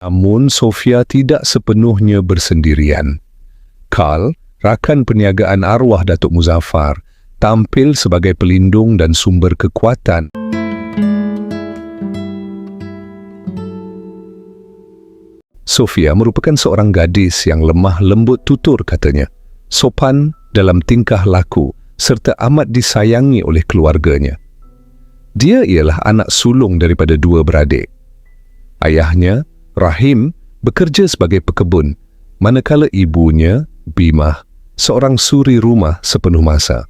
Namun Sofia tidak sepenuhnya bersendirian. Carl, rakan perniagaan arwah Datuk Muzaffar, tampil sebagai pelindung dan sumber kekuatan. Sofia merupakan seorang gadis yang lemah lembut tutur katanya, sopan dalam tingkah laku serta amat disayangi oleh keluarganya. Dia ialah anak sulung daripada dua beradik. Ayahnya, Rahim, bekerja sebagai pekebun, manakala ibunya, Bimah, seorang suri rumah sepenuh masa.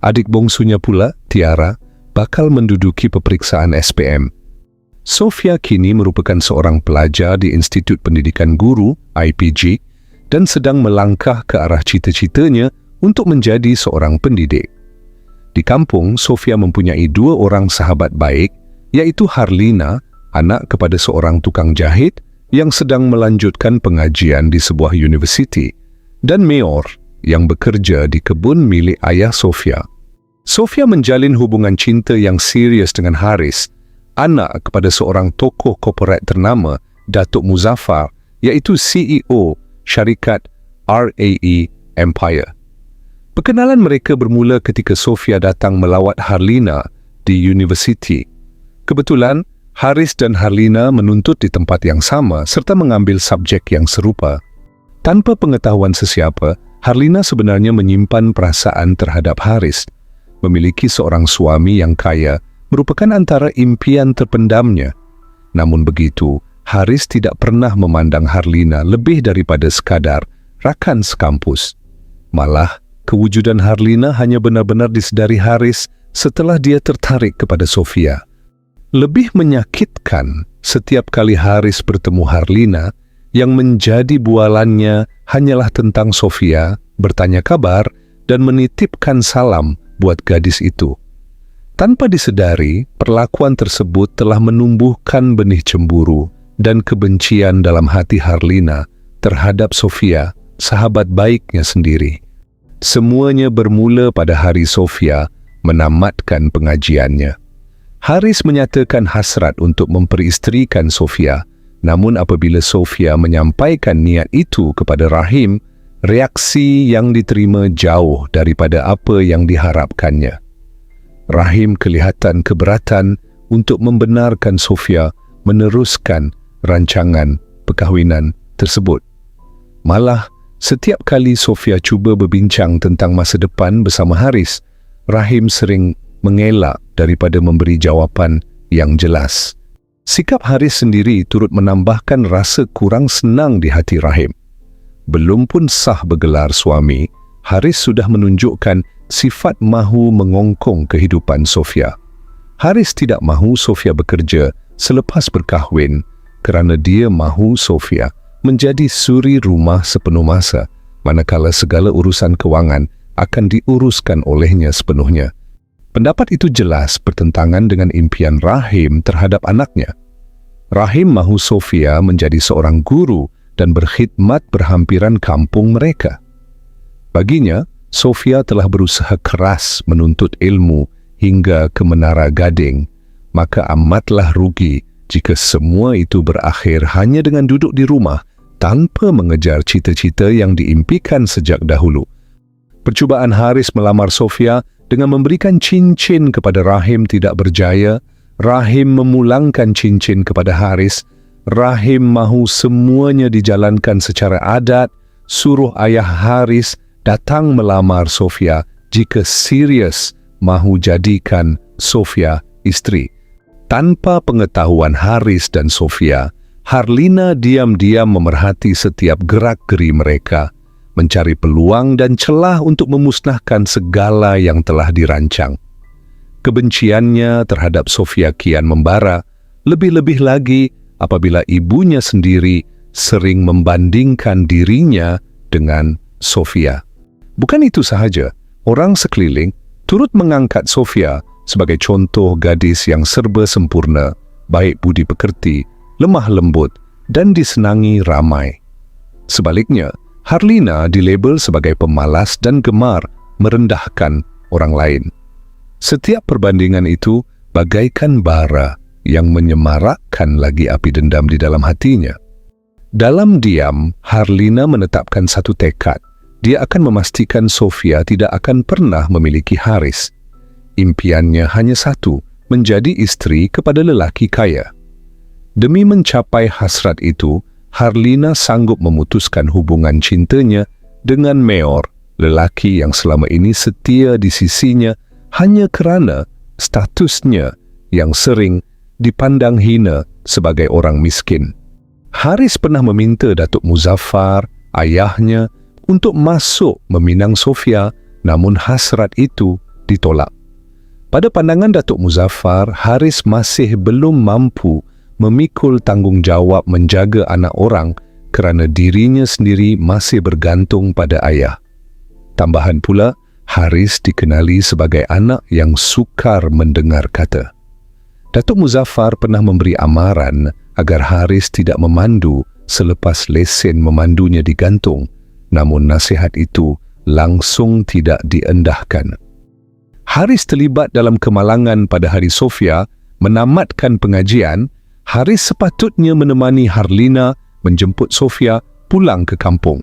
Adik bongsunya pula, Tiara, bakal menduduki peperiksaan SPM. Sofia kini merupakan seorang pelajar di Institut Pendidikan Guru, IPG, dan sedang melangkah ke arah cita-citanya untuk menjadi seorang pendidik. Di kampung, Sofia mempunyai dua orang sahabat baik, iaitu Harlina, anak kepada seorang tukang jahit yang sedang melanjutkan pengajian di sebuah universiti, dan Meor yang bekerja di kebun milik ayah Sofia. Sofia menjalin hubungan cinta yang serius dengan Haris, anak kepada seorang tokoh korporat ternama, Datuk Muzaffar, iaitu CEO syarikat RAE Empire. Perkenalan mereka bermula ketika Sofia datang melawat Harlina di universiti. Kebetulan, Haris dan Harlina menuntut di tempat yang sama serta mengambil subjek yang serupa. Tanpa pengetahuan sesiapa, Harlina sebenarnya menyimpan perasaan terhadap Haris. Memiliki seorang suami yang kaya merupakan antara impian terpendamnya. Namun begitu, Haris tidak pernah memandang Harlina lebih daripada sekadar rakan sekampus. Malah, kewujudan Harlina hanya benar-benar disedari Haris setelah dia tertarik kepada Sofia. Lebih menyakitkan, setiap kali Haris bertemu Harlina, yang menjadi bualannya hanyalah tentang Sofia, bertanya kabar, dan menitipkan salam buat gadis itu. Tanpa disedari, perlakuan tersebut telah menumbuhkan benih cemburu dan kebencian dalam hati Harlina terhadap Sofia, sahabat baiknya sendiri. Semuanya bermula pada hari Sofia menamatkan pengajiannya. Haris menyatakan hasrat untuk memperisterikan Sofia, namun apabila Sofia menyampaikan niat itu kepada Rahim, reaksi yang diterima jauh daripada apa yang diharapkannya. Rahim kelihatan keberatan untuk membenarkan Sofia meneruskan rancangan perkahwinan tersebut. Malah, setiap kali Sofia cuba berbincang tentang masa depan bersama Haris, Rahim sering mengelak daripada memberi jawapan yang jelas. Sikap Haris sendiri turut menambahkan rasa kurang senang di hati Rahim. Belum pun sah bergelar suami, Haris sudah menunjukkan sifat mahu mengongkong kehidupan Sofia. Haris tidak mahu Sofia bekerja selepas berkahwin kerana dia mahu Sofia menjadi suri rumah sepenuh masa, manakala segala urusan kewangan akan diuruskan olehnya sepenuhnya. Pendapat itu jelas bertentangan dengan impian Rahim terhadap anaknya. Rahim mahu Sofia menjadi seorang guru dan berkhidmat berhampiran kampung mereka. Baginya, Sofia telah berusaha keras menuntut ilmu hingga ke Menara Gading, maka amatlah rugi jika semua itu berakhir hanya dengan duduk di rumah tanpa mengejar cita-cita yang diimpikan sejak dahulu. Percubaan Haris melamar Sofia dengan memberikan cincin kepada Rahim tidak berjaya. Rahim memulangkan cincin kepada Haris. Rahim mahu semuanya dijalankan secara adat, suruh ayah Haris datang melamar Sofia jika serius mahu jadikan Sofia isteri. Tanpa pengetahuan Haris dan Sofia, Harlina diam-diam memerhati setiap gerak-geri mereka, mencari peluang dan celah untuk memusnahkan segala yang telah dirancang. Kebenciannya terhadap Sofia kian membara, lebih-lebih lagi apabila ibunya sendiri sering membandingkan dirinya dengan Sofia. Bukan itu sahaja, orang sekeliling turut mengangkat Sofia sebagai contoh gadis yang serba sempurna, baik budi pekerti, lemah lembut, dan disenangi ramai. Sebaliknya, Harlina dilabel sebagai pemalas dan gemar merendahkan orang lain. Setiap perbandingan itu bagaikan bara yang menyemarakkan lagi api dendam di dalam hatinya. Dalam diam, Harlina menetapkan satu tekad. Dia akan memastikan Sofia tidak akan pernah memiliki Haris. Impiannya hanya satu, menjadi isteri kepada lelaki kaya. Demi mencapai hasrat itu, Harlina sanggup memutuskan hubungan cintanya dengan Meor, lelaki yang selama ini setia di sisinya hanya kerana statusnya yang sering dipandang hina sebagai orang miskin. Haris pernah meminta Datuk Muzaffar, ayahnya, untuk masuk meminang Sofia, namun hasrat itu ditolak. Pada pandangan Datuk Muzaffar, Haris masih belum mampu memikul tanggungjawab menjaga anak orang kerana dirinya sendiri masih bergantung pada ayah. Tambahan pula, Haris dikenali sebagai anak yang sukar mendengar kata. Datuk Muzaffar pernah memberi amaran agar Haris tidak memandu selepas lesen memandunya digantung, namun nasihat itu langsung tidak diendahkan. Haris terlibat dalam kemalangan pada hari Sofia. Menamatkan pengajian, Haris sepatutnya menemani Harlina menjemput Sofia pulang ke kampung.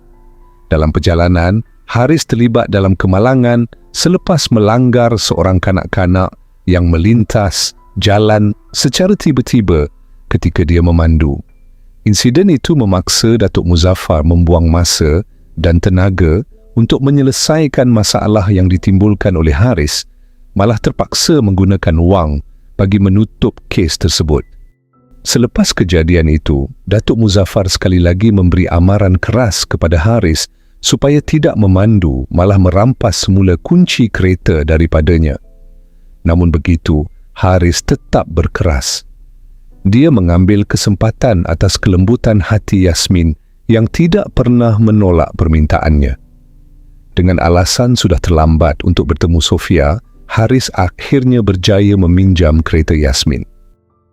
Dalam perjalanan, Haris terlibat dalam kemalangan selepas melanggar seorang kanak-kanak yang melintas jalan secara tiba-tiba ketika dia memandu. Insiden itu memaksa Datuk Muzaffar membuang masa dan tenaga untuk menyelesaikan masalah yang ditimbulkan oleh Haris, malah terpaksa menggunakan wang bagi menutup kes tersebut. Selepas kejadian itu, Datuk Muzaffar sekali lagi memberi amaran keras kepada Haris supaya tidak memandu, malah merampas semula kunci kereta daripadanya. Namun begitu, Haris tetap berkeras. Dia mengambil kesempatan atas kelembutan hati Yasmin yang tidak pernah menolak permintaannya. Dengan alasan sudah terlambat untuk bertemu Sofia, Haris akhirnya berjaya meminjam kereta Yasmin.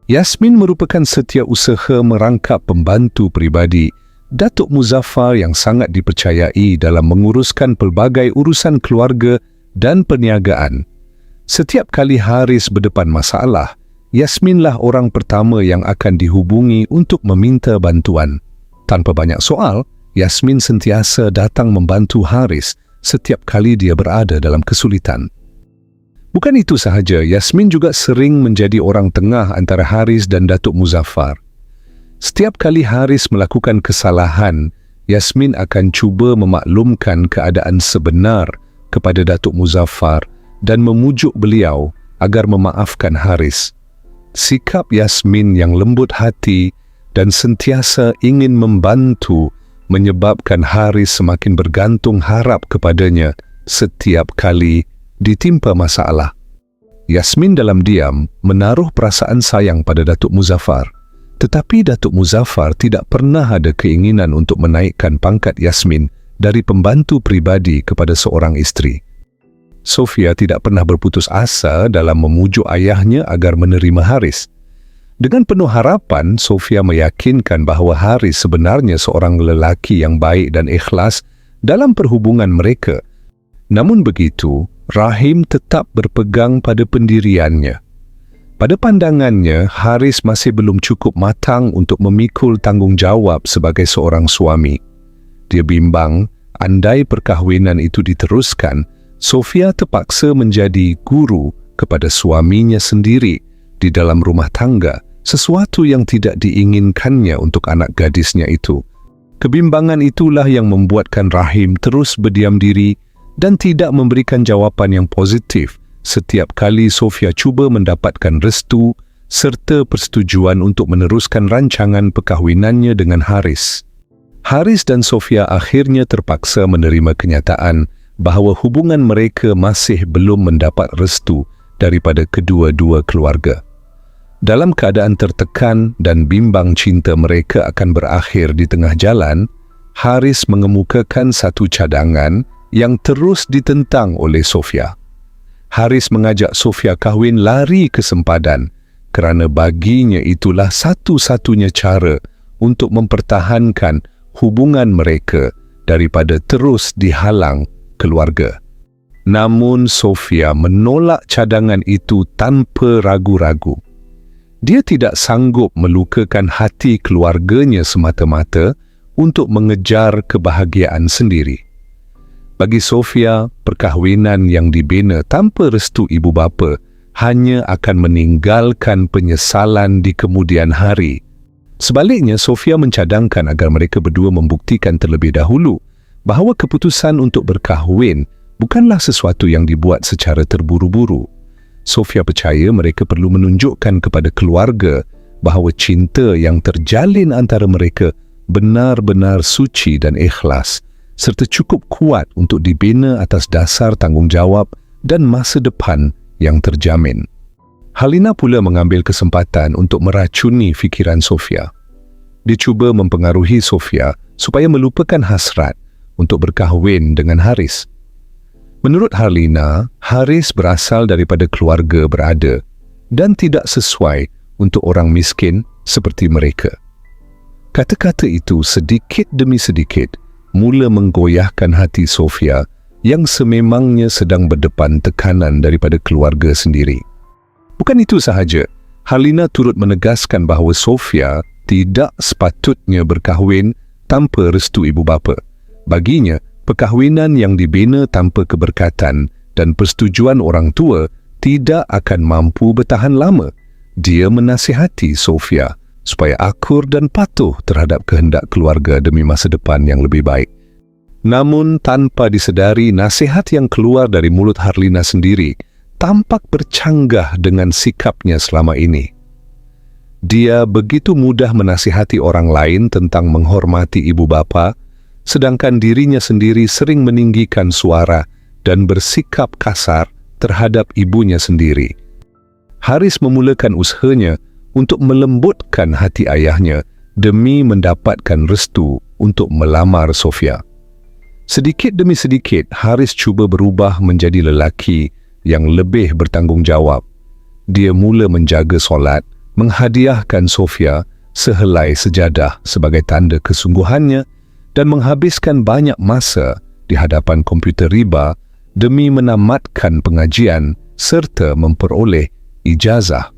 Yasmin merupakan setiausaha merangkap pembantu peribadi Datuk Muzaffar yang sangat dipercayai dalam menguruskan pelbagai urusan keluarga dan perniagaan. Setiap kali Haris berdepan masalah, Yasminlah orang pertama yang akan dihubungi untuk meminta bantuan. Tanpa banyak soal, Yasmin sentiasa datang membantu Haris setiap kali dia berada dalam kesulitan. Bukan itu sahaja, Yasmin juga sering menjadi orang tengah antara Haris dan Datuk Muzaffar. Setiap kali Haris melakukan kesalahan, Yasmin akan cuba memaklumkan keadaan sebenar kepada Datuk Muzaffar dan memujuk beliau agar memaafkan Haris. Sikap Yasmin yang lembut hati dan sentiasa ingin membantu menyebabkan Haris semakin bergantung harap kepadanya setiap kali ditimpa masalah. Yasmin dalam diam menaruh perasaan sayang pada Datuk Muzaffar, tetapi Datuk Muzaffar tidak pernah ada keinginan untuk menaikkan pangkat Yasmin dari pembantu pribadi kepada seorang isteri. Sofia tidak pernah berputus asa dalam memujuk ayahnya agar menerima Haris. Dengan penuh harapan, Sofia meyakinkan bahawa Haris sebenarnya seorang lelaki yang baik dan ikhlas dalam perhubungan mereka. Namun begitu, Rahim tetap berpegang pada pendiriannya. Pada pandangannya, Haris masih belum cukup matang untuk memikul tanggungjawab sebagai seorang suami. Dia bimbang, andai perkahwinan itu diteruskan, Sofia terpaksa menjadi guru kepada suaminya sendiri di dalam rumah tangga, sesuatu yang tidak diinginkannya untuk anak gadisnya itu. Kebimbangan itulah yang membuatkan Rahim terus berdiam diri dan tidak memberikan jawapan yang positif setiap kali Sofia cuba mendapatkan restu serta persetujuan untuk meneruskan rancangan perkahwinannya dengan Haris. Haris dan Sofia akhirnya terpaksa menerima kenyataan bahawa hubungan mereka masih belum mendapat restu daripada kedua-dua keluarga. Dalam keadaan tertekan dan bimbang cinta mereka akan berakhir di tengah jalan, Haris mengemukakan satu cadangan yang terus ditentang oleh Sofia. Haris mengajak Sofia kahwin lari ke sempadan kerana baginya itulah satu-satunya cara untuk mempertahankan hubungan mereka daripada terus dihalang keluarga. Namun Sofia menolak cadangan itu tanpa ragu-ragu. Dia tidak sanggup melukakan hati keluarganya semata-mata untuk mengejar kebahagiaan sendiri. Bagi Sofia, perkahwinan yang dibina tanpa restu ibu bapa hanya akan meninggalkan penyesalan di kemudian hari. Sebaliknya, Sofia mencadangkan agar mereka berdua membuktikan terlebih dahulu bahawa keputusan untuk berkahwin bukanlah sesuatu yang dibuat secara terburu-buru. Sofia percaya mereka perlu menunjukkan kepada keluarga bahawa cinta yang terjalin antara mereka benar-benar suci dan ikhlas, serta cukup kuat untuk dibina atas dasar tanggungjawab dan masa depan yang terjamin. Harlina pula mengambil kesempatan untuk meracuni fikiran Sofia. Dia cuba mempengaruhi Sofia supaya melupakan hasrat untuk berkahwin dengan Haris. Menurut Harlina, Haris berasal daripada keluarga berada dan tidak sesuai untuk orang miskin seperti mereka. Kata-kata itu sedikit demi sedikit mula menggoyahkan hati Sofia yang sememangnya sedang berdepan tekanan daripada keluarga sendiri. Bukan itu sahaja, Harlina turut menegaskan bahawa Sofia tidak sepatutnya berkahwin tanpa restu ibu bapa. Baginya, perkahwinan yang dibina tanpa keberkatan dan persetujuan orang tua tidak akan mampu bertahan lama. Dia menasihati Sofia supaya akur dan patuh terhadap kehendak keluarga demi masa depan yang lebih baik. Namun, tanpa disedari, nasihat yang keluar dari mulut Harlina sendiri tampak bercanggah dengan sikapnya selama ini. Dia begitu mudah menasihati orang lain tentang menghormati ibu bapa, sedangkan dirinya sendiri sering meninggikan suara dan bersikap kasar terhadap ibunya sendiri. Haris memulakan usahanya untuk melembutkan hati ayahnya demi mendapatkan restu untuk melamar Sofia. Sedikit demi sedikit, Haris cuba berubah menjadi lelaki yang lebih bertanggungjawab. Dia mula menjaga solat, menghadiahkan Sofia sehelai sejadah sebagai tanda kesungguhannya dan menghabiskan banyak masa di hadapan komputer riba demi menamatkan pengajian serta memperoleh ijazah.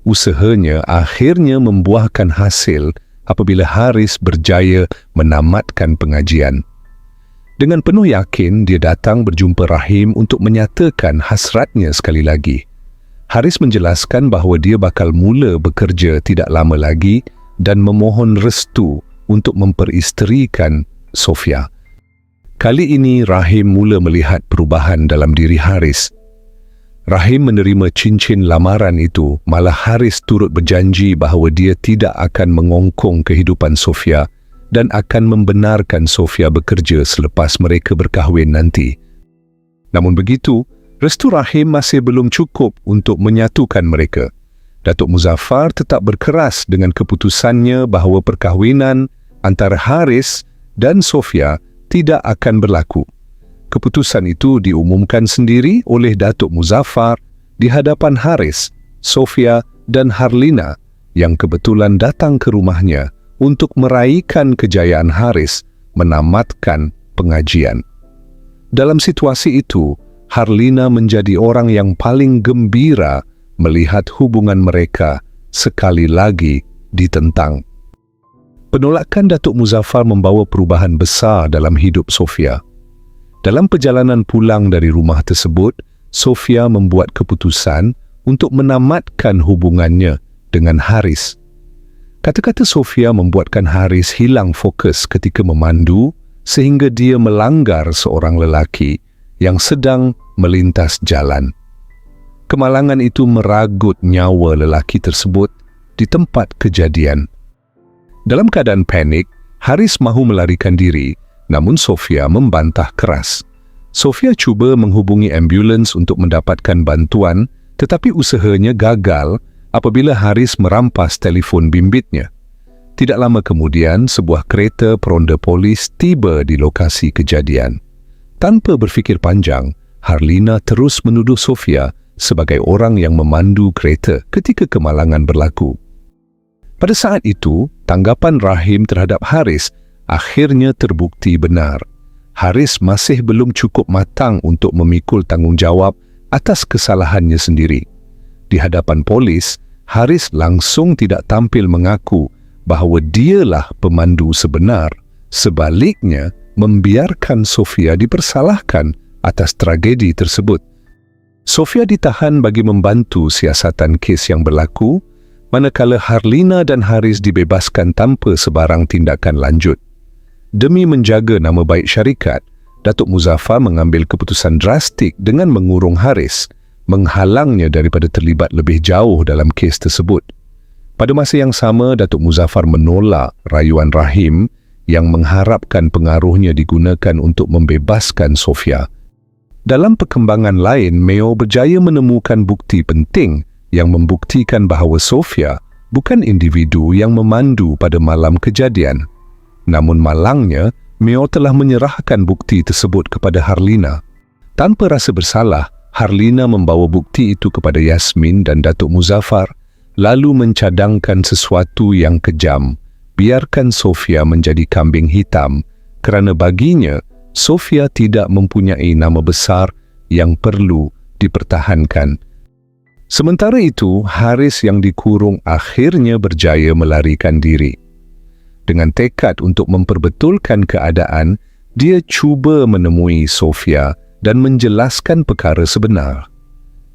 Usahanya akhirnya membuahkan hasil apabila Haris berjaya menamatkan pengajian. Dengan penuh yakin, dia datang berjumpa Rahim untuk menyatakan hasratnya sekali lagi. Haris menjelaskan bahawa dia bakal mula bekerja tidak lama lagi dan memohon restu untuk memperisterikan Sofia. Kali ini Rahim mula melihat perubahan dalam diri Haris. Rahim menerima cincin lamaran itu, malah Haris turut berjanji bahawa dia tidak akan mengongkong kehidupan Sofia dan akan membenarkan Sofia bekerja selepas mereka berkahwin nanti. Namun begitu, restu Rahim masih belum cukup untuk menyatukan mereka. Datuk Muzaffar tetap berkeras dengan keputusannya bahawa perkahwinan antara Haris dan Sofia tidak akan berlaku. Keputusan itu diumumkan sendiri oleh Datuk Muzaffar di hadapan Haris, Sofia dan Harlina yang kebetulan datang ke rumahnya untuk meraihkan kejayaan Haris menamatkan pengajian. Dalam situasi itu, Harlina menjadi orang yang paling gembira melihat hubungan mereka sekali lagi ditentang. Penolakan Datuk Muzaffar membawa perubahan besar dalam hidup Sofia. Dalam perjalanan pulang dari rumah tersebut, Sofia membuat keputusan untuk menamatkan hubungannya dengan Haris. Kata-kata Sofia membuatkan Haris hilang fokus ketika memandu sehingga dia melanggar seorang lelaki yang sedang melintas jalan. Kemalangan itu meragut nyawa lelaki tersebut di tempat kejadian. Dalam keadaan panik, Haris mahu melarikan diri, namun Sofia membantah keras. Sofia cuba menghubungi ambulans untuk mendapatkan bantuan, tetapi usahanya gagal apabila Haris merampas telefon bimbitnya. Tidak lama kemudian, sebuah kereta peronda polis tiba di lokasi kejadian. Tanpa berfikir panjang, Harlina terus menuduh Sofia sebagai orang yang memandu kereta ketika kemalangan berlaku. Pada saat itu, tanggapan Rahim terhadap Haris akhirnya terbukti benar. Haris masih belum cukup matang untuk memikul tanggungjawab atas kesalahannya sendiri. Di hadapan polis, Haris langsung tidak tampil mengaku bahawa dialah pemandu sebenar, Sebaliknya, membiarkan Sofia dipersalahkan atas tragedi tersebut. Sofia ditahan bagi membantu siasatan kes yang berlaku, manakala Harlina dan Haris dibebaskan tanpa sebarang tindakan lanjut. Demi menjaga nama baik syarikat, Datuk Muzaffar mengambil keputusan drastik dengan mengurung Haris, menghalangnya daripada terlibat lebih jauh dalam kes tersebut. Pada masa yang sama, Datuk Muzaffar menolak rayuan Rahim yang mengharapkan pengaruhnya digunakan untuk membebaskan Sofia. Dalam perkembangan lain, Meo berjaya menemukan bukti penting yang membuktikan bahawa Sofia bukan individu yang memandu pada malam kejadian. Namun malangnya, Meo telah menyerahkan bukti tersebut kepada Harlina. Tanpa rasa bersalah, Harlina membawa bukti itu kepada Yasmin dan Datuk Muzaffar, lalu mencadangkan sesuatu yang kejam. Biarkan Sofia menjadi kambing hitam kerana baginya Sofia tidak mempunyai nama besar yang perlu dipertahankan. Sementara itu, Haris yang dikurung akhirnya berjaya melarikan diri. Dengan tekad untuk memperbetulkan keadaan, dia cuba menemui Sofia dan menjelaskan perkara sebenar.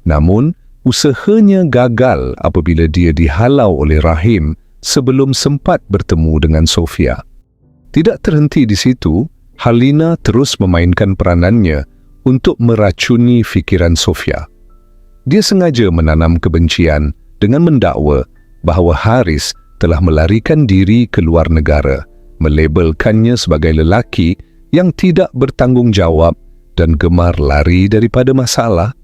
Namun, usahanya gagal apabila dia dihalau oleh Rahim sebelum sempat bertemu dengan Sofia. Tidak terhenti di situ, Harlina terus memainkan peranannya untuk meracuni fikiran Sofia. Dia sengaja menanam kebencian dengan mendakwa bahawa Haris telah melarikan diri ke luar negara, melabelkannya sebagai lelaki yang tidak bertanggungjawab dan gemar lari daripada masalah.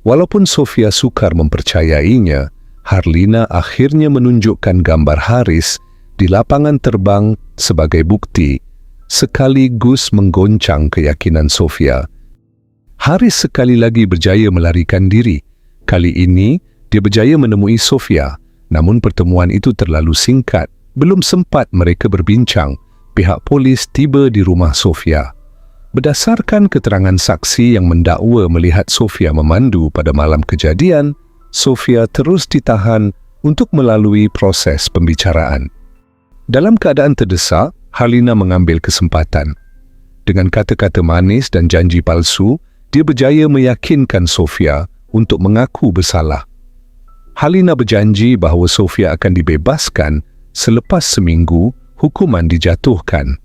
Walaupun Sofia sukar mempercayainya, Harlina akhirnya menunjukkan gambar Haris di lapangan terbang sebagai bukti, sekaligus menggoncang keyakinan Sofia. Haris sekali lagi berjaya melarikan diri. Kali ini, dia berjaya menemui Sofia, namun pertemuan itu terlalu singkat. Belum sempat mereka berbincang, pihak polis tiba di rumah Sofia. Berdasarkan keterangan saksi yang mendakwa melihat Sofia memandu pada malam kejadian, Sofia terus ditahan untuk melalui proses pembicaraan. Dalam keadaan terdesak, Harlina mengambil kesempatan. Dengan kata-kata manis dan janji palsu, dia berjaya meyakinkan Sofia untuk mengaku bersalah. Harlina berjanji bahawa Sofia akan dibebaskan selepas seminggu hukuman dijatuhkan.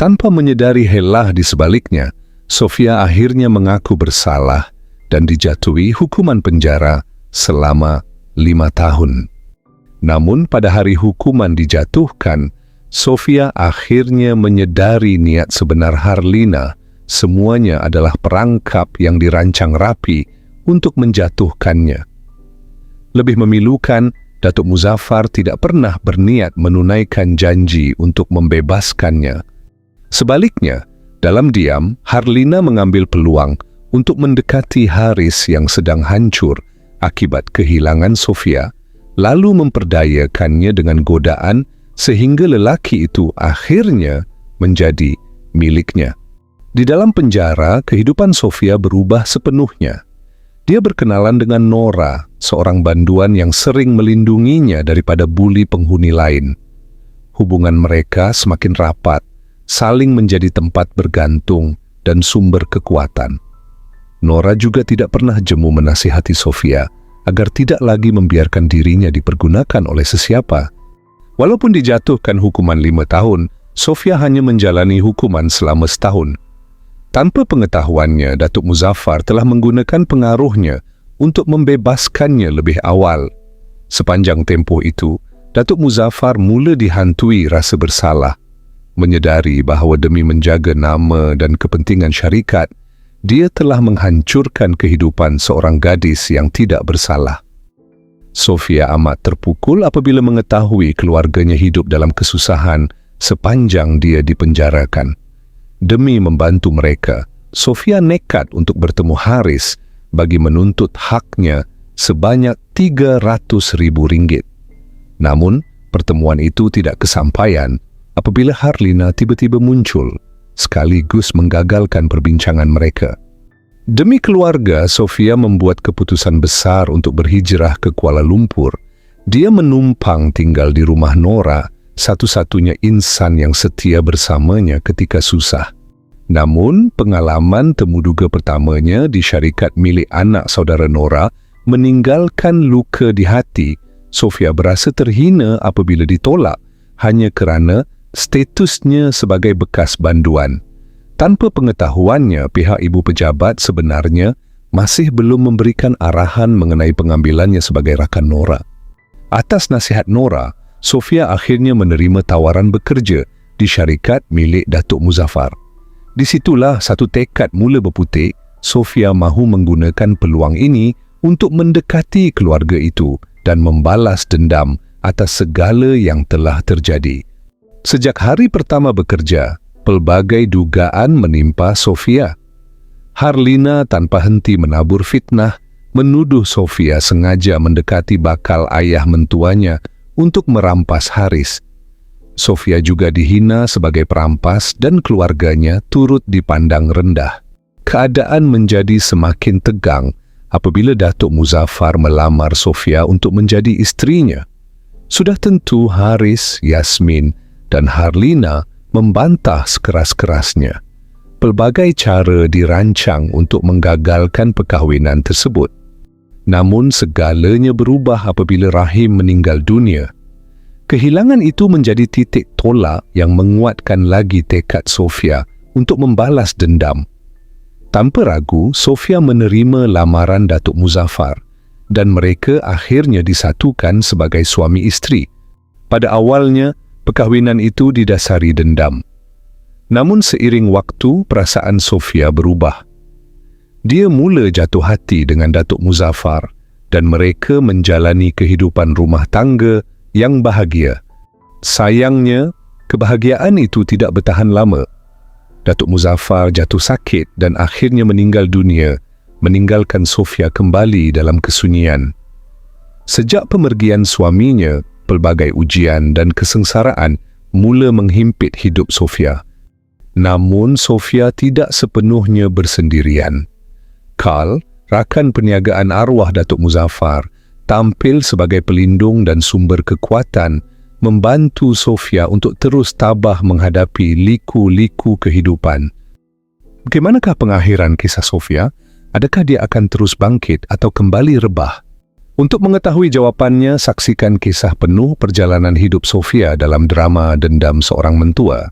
Tanpa menyedari helah di sebaliknya, Sofia akhirnya mengaku bersalah dan dijatuhi hukuman penjara selama 5 tahun. Namun pada hari hukuman dijatuhkan, Sofia akhirnya menyedari niat sebenar Harlina. Semuanya adalah perangkap yang dirancang rapi untuk menjatuhkannya. Lebih memilukan, Datuk Muzaffar tidak pernah berniat menunaikan janji untuk membebaskannya. Sebaliknya, dalam diam, Harlina mengambil peluang untuk mendekati Haris yang sedang hancur akibat kehilangan Sofia, lalu memperdayakannya dengan godaan sehingga lelaki itu akhirnya menjadi miliknya. Di dalam penjara, kehidupan Sofia berubah sepenuhnya. Dia berkenalan dengan Nora, seorang banduan yang sering melindunginya daripada buli penghuni lain. Hubungan mereka semakin rapat, saling menjadi tempat bergantung dan sumber kekuatan. Nora juga tidak pernah jemu menasihati Sofia agar tidak lagi membiarkan dirinya dipergunakan oleh sesiapa. Walaupun dijatuhkan hukuman 5 tahun, Sofia hanya menjalani hukuman selama setahun. Tanpa pengetahuannya, Datuk Muzaffar telah menggunakan pengaruhnya untuk membebaskannya lebih awal. Sepanjang tempoh itu, Datuk Muzaffar mula dihantui rasa bersalah, menyedari bahawa demi menjaga nama dan kepentingan syarikat, dia telah menghancurkan kehidupan seorang gadis yang tidak bersalah. Sofia amat terpukul apabila mengetahui keluarganya hidup dalam kesusahan sepanjang dia dipenjarakan. Demi membantu mereka, Sofia nekat untuk bertemu Haris bagi menuntut haknya sebanyak RM300,000. Namun, pertemuan itu tidak kesampaian apabila Harlina tiba-tiba muncul, sekaligus menggagalkan perbincangan mereka. Demi keluarga, Sofia membuat keputusan besar untuk berhijrah ke Kuala Lumpur. Dia menumpang tinggal di rumah Nora satu-satunya insan yang setia bersamanya ketika susah. Namun, pengalaman temuduga pertamanya di syarikat milik anak saudara Nora meninggalkan luka di hati. Sofia berasa terhina apabila ditolak hanya kerana statusnya sebagai bekas banduan. Tanpa pengetahuannya, pihak ibu pejabat sebenarnya masih belum memberikan arahan mengenai pengambilannya sebagai rakan Nora. Atas nasihat Nora, Sofia akhirnya menerima tawaran bekerja di syarikat milik Datuk Muzaffar. Di situlah satu tekad mula berputik. Sofia mahu menggunakan peluang ini untuk mendekati keluarga itu dan membalas dendam atas segala yang telah terjadi. Sejak hari pertama bekerja, pelbagai dugaan menimpa Sofia. Harlina tanpa henti menabur fitnah, menuduh Sofia sengaja mendekati bakal ayah mentuanya untuk merampas Haris. Sofia juga dihina sebagai perampas dan keluarganya turut dipandang rendah. Keadaan menjadi semakin tegang apabila Datuk Muzaffar melamar Sofia untuk menjadi isterinya. Sudah tentu Haris, Yasmin dan Harlina membantah sekeras-kerasnya. Pelbagai cara dirancang untuk menggagalkan perkahwinan tersebut. Namun segalanya berubah apabila Rahim meninggal dunia. Kehilangan itu menjadi titik tolak yang menguatkan lagi tekad Sofia untuk membalas dendam. Tanpa ragu, Sofia menerima lamaran Datuk Muzaffar dan mereka akhirnya disatukan sebagai suami isteri. Pada awalnya, perkahwinan itu didasari dendam. Namun seiring waktu, perasaan Sofia berubah. Dia mula jatuh hati dengan Datuk Muzaffar dan mereka menjalani kehidupan rumah tangga yang bahagia. Sayangnya, kebahagiaan itu tidak bertahan lama. Datuk Muzaffar jatuh sakit dan akhirnya meninggal dunia, meninggalkan Sofia kembali dalam kesunyian. Sejak pemergian suaminya, pelbagai ujian dan kesengsaraan mula menghimpit hidup Sofia. Namun Sofia tidak sepenuhnya bersendirian. Carl, rakan perniagaan arwah Datuk Muzaffar, tampil sebagai pelindung dan sumber kekuatan, membantu Sofia untuk terus tabah menghadapi liku-liku kehidupan. Bagaimanakah pengakhiran kisah Sofia? Adakah dia akan terus bangkit atau kembali rebah? Untuk mengetahui jawapannya, saksikan kisah penuh perjalanan hidup Sofia dalam drama Dendam Seorang Mentua.